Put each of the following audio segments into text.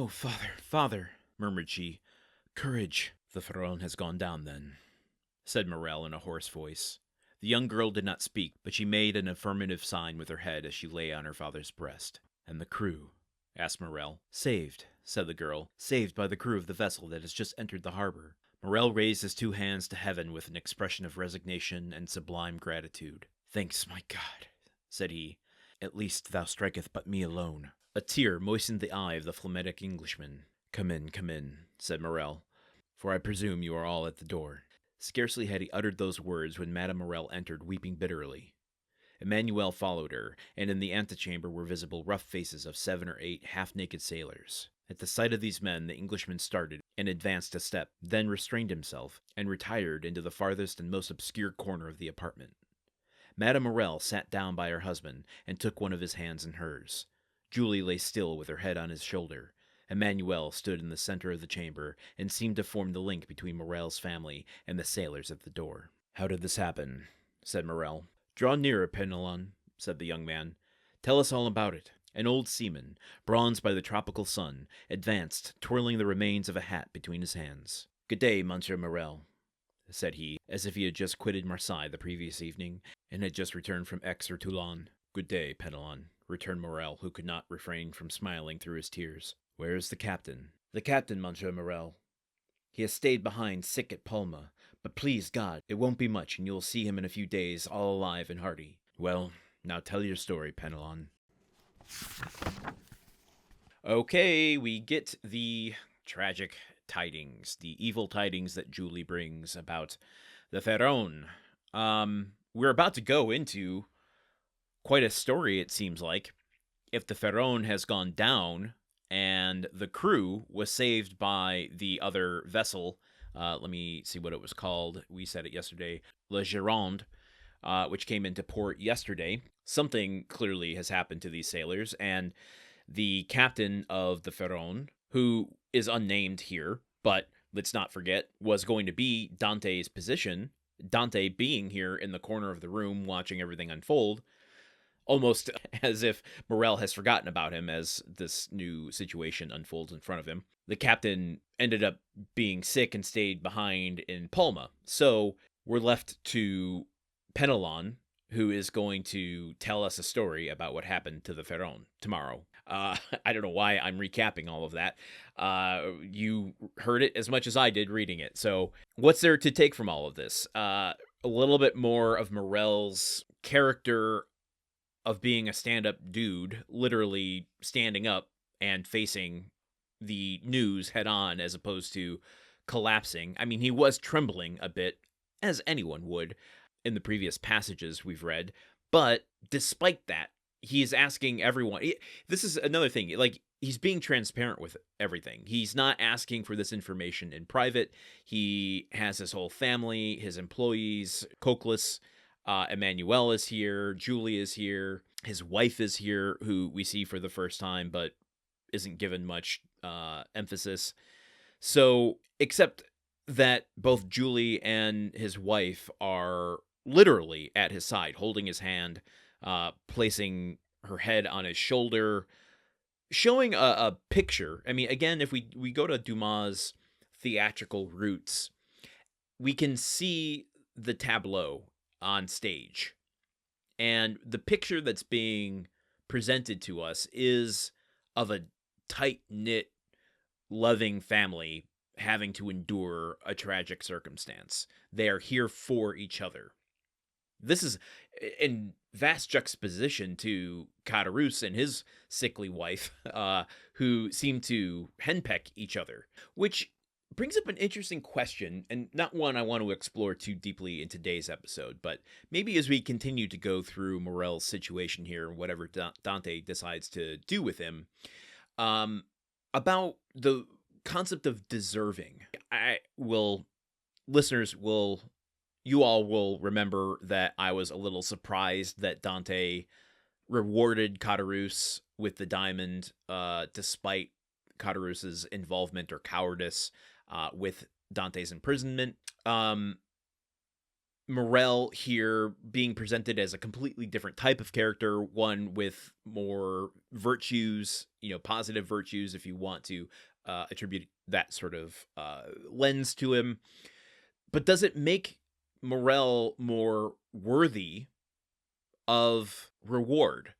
"Oh, father," murmured she. "Courage." "The Pharaon has gone down, then," said Morrel in a hoarse voice. The young girl did not speak, but she made an affirmative sign with her head as she lay on her father's breast. "And the crew?" asked Morrel. "Saved," said the girl. "Saved by the crew of the vessel that has just entered the harbor." Morrel raised his two hands to heaven with an expression of resignation and sublime gratitude. "Thanks, my God," said he. "At least thou striketh but me alone." A tear moistened the eye of the phlegmatic Englishman. Come in," said Morrel, "for I presume you are all at the door." Scarcely had he uttered those words when Madame Morrel entered, weeping bitterly. Emmanuel followed her, and in the antechamber were visible rough faces of 7 or 8 half-naked sailors. At the sight of these men, the Englishman started and advanced a step, then restrained himself, and retired into the farthest and most obscure corner of the apartment. Madame Morrel sat down by her husband, and took one of his hands in hers. Julie lay still with her head on his shoulder. Emmanuel stood in the center of the chamber, and seemed to form the link between Morrel's family and the sailors at the door. "How did this happen?" said Morrel. "Draw nearer, Penelon," said the young man. "Tell us all about it." An old seaman, bronzed by the tropical sun, advanced, twirling the remains of a hat between his hands. "Good day, Monsieur Morrel," said he, as if he had just quitted Marseille the previous evening, and had just returned from Aix or Toulon. "Good day, Penelon," returned Morrel, who could not refrain from smiling through his tears. "Where is the captain?" "The captain, Monsieur Morrel. He has stayed behind sick at Palma, but please God, it won't be much, and you will see him in a few days, all alive and hearty." "Well, now tell your story, Penelon." Okay, we get the tragic tidings, the evil tidings that Julie brings about the Pharaon. We're about to go into quite a story, it seems like. If the Pharaon has gone down and the crew was saved by the other vessel, let me see what it was called. We said it yesterday, Le Gironde, which came into port yesterday. Something clearly has happened to these sailors, and the captain of the Pharaon, who is unnamed here, but let's not forget, was going to be Dante's position, Dante being here in the corner of the room watching everything unfold, almost as if Morrel has forgotten about him as this new situation unfolds in front of him. The captain ended up being sick and stayed behind in Palma. So we're left to Penelon, who is going to tell us a story about what happened to the Pharaon tomorrow. I don't know why I'm recapping all of that. You heard it as much as I did reading it. So what's there to take from all of this? A little bit more of Morrel's character of being a stand-up dude, literally standing up and facing the news head-on as opposed to collapsing. I mean, he was trembling a bit, as anyone would, in the previous passages we've read, but despite that, he is asking everyone. This is another thing, like, he's being transparent with everything. He's not asking for this information in private. He has his whole family, his employees, Cocles, Emmanuel is here, Julie is here, his wife is here, who we see for the first time, but isn't given much emphasis. So, except that both Julie and his wife are literally at his side, holding his hand, placing her head on his shoulder, showing a picture. I mean, again, if we go to Dumas' theatrical roots, we can see the tableau on stage. And the picture that's being presented to us is of a tight-knit, loving family having to endure a tragic circumstance. They are here for each other. This is in vast juxtaposition to Caderousse and his sickly wife, who seem to henpeck each other, which brings up an interesting question, and not one I want to explore too deeply in today's episode, but maybe as we continue to go through Morrel's situation here, whatever Dante decides to do with him, about the concept of deserving. You all will remember that I was a little surprised that Dante rewarded Caderousse with the diamond, despite Caderousse's involvement or cowardice with Dante's imprisonment. Morrel here being presented as a completely different type of character, one with more virtues, positive virtues, if you want to attribute that sort of lens to him. But does it make Morrel more worthy of reward?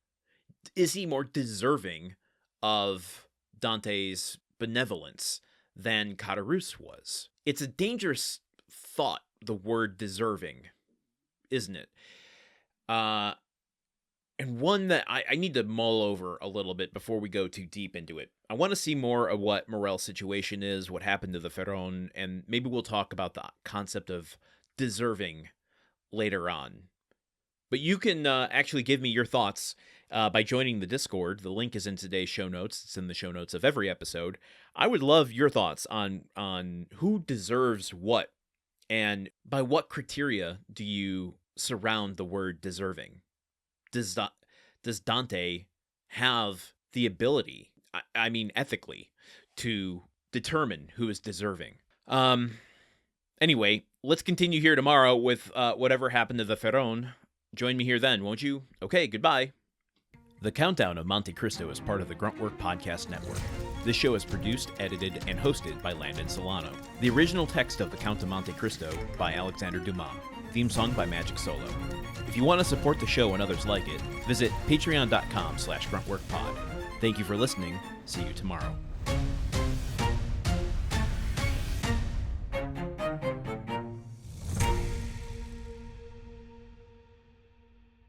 Is he more deserving of Dante's benevolence than Caderousse was? It's a dangerous thought, the word deserving, isn't it? And one that I need to mull over a little bit before we go too deep into it. I want to see more of what Morrel's situation is, what happened to the Pharaon, and maybe we'll talk about the concept of deserving later on. But you can actually give me your thoughts by joining the Discord. The link is in today's show notes. It's in the show notes of every episode. I would love your thoughts on who deserves what, and by what criteria do you surround the word deserving? Does Dante have the ability, I mean ethically, to determine who is deserving? Anyway, let's continue here tomorrow with whatever happened to the Pharaon. Join me here then, won't you? Okay, goodbye. The Countdown of Monte Cristo is part of the Gruntwork Podcast Network. This show is produced, edited, and hosted by Landon Solano. The original text of The Count of Monte Cristo by Alexandre Dumas. Theme song by Magic Solo. If you want to support the show and others like it, visit patreon.com/gruntworkpod. Thank you for listening. See you tomorrow.